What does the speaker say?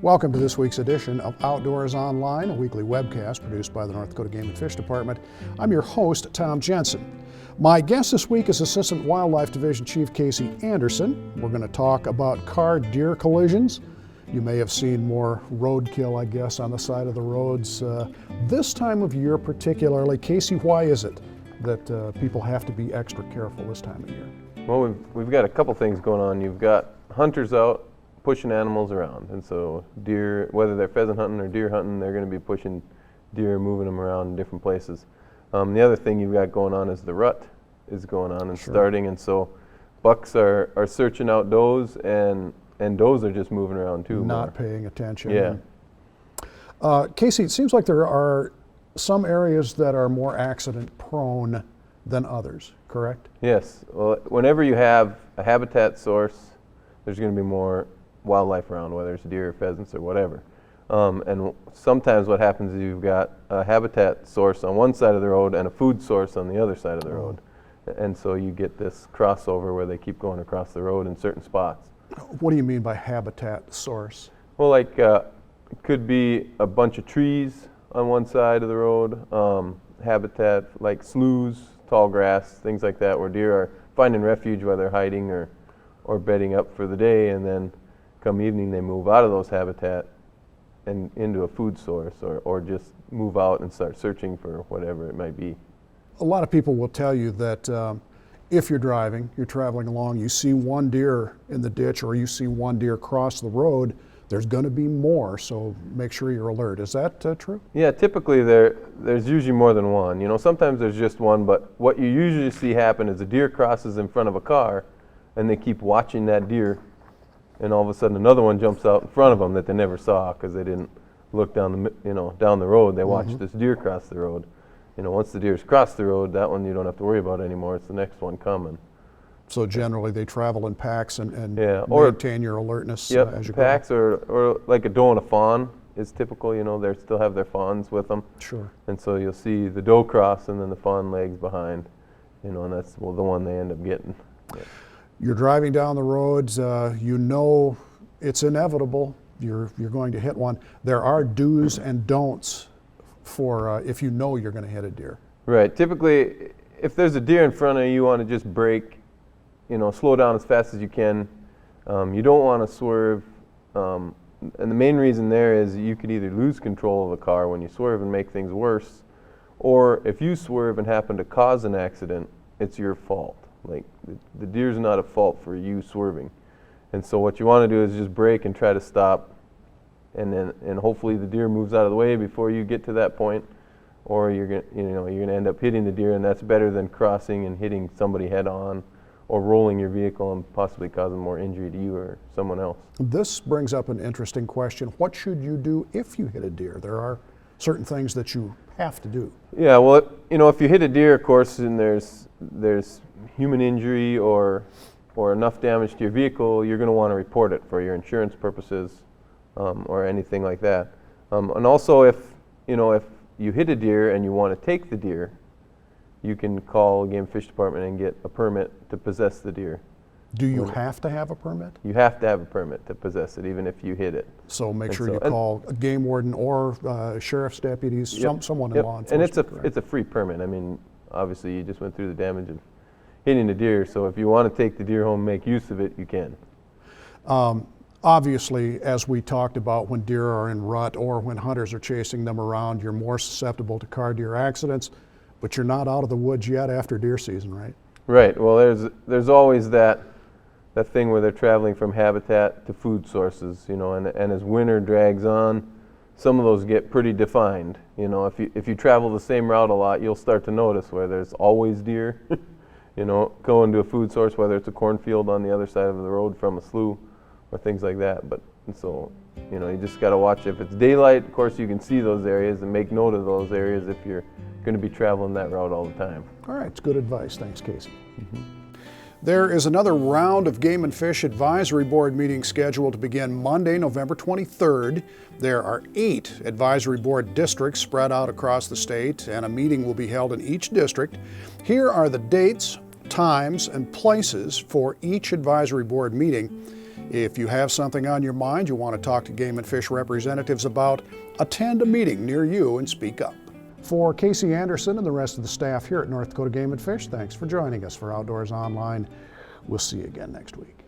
Welcome to this week's edition of Outdoors Online, a weekly webcast produced by the North Dakota Game and Fish Department. I'm your host, Tom Jensen. My guest this week is Assistant Wildlife Division Chief Casey Anderson. We're going to talk about car-deer collisions. You may have seen more roadkill, I guess, on the side of the roads this time of year particularly. Casey, why is it that people have to be extra careful this time of year? Well, we've got a couple things going on. You've got hunters out pushing animals around, and so deer, whether they're pheasant hunting or deer hunting, they're going to be pushing deer, moving them around in different places. The other thing you've got going on is the rut is going on and starting, and so bucks are searching out does, and does are just moving around too. Not paying attention. Yeah. Casey, it seems like there are some areas that are more accident prone than others, correct? Yes. Well, whenever you have a habitat source, there's going to be more wildlife around, whether it's deer or pheasants or whatever. And sometimes what happens is you've got a habitat source on one side of the road and a food source on the other side of the road. And so you get this crossover where they keep going across the road in certain spots. What do you mean by habitat source? Well, like it could be a bunch of trees on one side of the road, habitat like sloughs, tall grass, things like that, where deer are finding refuge while they're hiding or bedding up for the day, and then come evening they move out of those habitat and into a food source, or just move out and start searching for whatever it might be. A lot of people will tell you that if you're driving, you're traveling along, you see one deer in the ditch or you see one deer cross the road, there's going to be more, so make sure you're alert. Is that true? Yeah, typically there's usually more than one. You know, sometimes there's just one, but what you usually see happen is a deer crosses in front of a car and they keep watching that deer, and all of a sudden another one jumps out in front of them that they never saw because they didn't look down the road. They watched this deer cross the road. You know, once the deer's crossed the road, that one you don't have to worry about anymore. It's the next one coming. So generally they travel in packs and or maintain your alertness as you go. Packs or like a doe and a fawn is typical. You know, they still have their fawns with them. Sure. And so you'll see the doe cross and then the fawn legs behind. You know, and that's the one they end up getting. Yeah. You're driving down the roads. You know it's inevitable. You're going to hit one. There are do's and don'ts for if you know you're going to hit a deer. Right. Typically, if there's a deer in front of you, you want to just brake. You know, slow down as fast as you can. You don't want to swerve. And the main reason there is you could either lose control of a car when you swerve and make things worse, or if you swerve and happen to cause an accident, it's your fault. Like, the deer's not at fault for you swerving. And so what you want to do is just brake and try to stop, and hopefully the deer moves out of the way before you get to that point, or you're going to end up hitting the deer, and that's better than crossing and hitting somebody head on or rolling your vehicle and possibly causing more injury to you or someone else. This brings up an interesting question. What should you do if you hit a deer? There are certain things that you have to do. Yeah, well, if you hit a deer, of course, and there's human injury or enough damage to your vehicle, you're going to want to report it for your insurance purposes or anything like that. And also, if you hit a deer and you want to take the deer, you can call Game and Fish Department and get a permit to possess the deer. Do you have to have a permit? You have to have a permit to possess it, even if you hit it. So make sure you call a game warden or sheriff's deputies, someone in law enforcement. And it's a free permit. I mean, obviously you just went through the damage of hitting the deer, so if you want to take the deer home and make use of it, you can. Obviously, as we talked about, when deer are in rut or when hunters are chasing them around, you're more susceptible to car-deer accidents. But you're not out of the woods yet after deer season, right? Right. Well, there's always that thing where they're traveling from habitat to food sources, and as winter drags on, some of those get pretty defined. You know, if you travel the same route a lot, you'll start to notice where there's always deer, going to a food source, whether it's a cornfield on the other side of the road from a slough or things like that. So, you just got to watch. If it's daylight, of course, you can see those areas and make note of those areas if you're going to be traveling that route all the time. All right, it's good advice. Thanks, Casey. There is another round of Game and Fish Advisory Board meetings scheduled to begin Monday, November 23rd. There are 8 Advisory Board districts spread out across the state, and a meeting will be held in each district. Here are the dates, times, and places for each Advisory Board meeting. If you have something on your mind you want to talk to Game and Fish representatives about, attend a meeting near you and speak up. For Casey Anderson and the rest of the staff here at North Dakota Game and Fish, thanks for joining us for Outdoors Online. We'll see you again next week.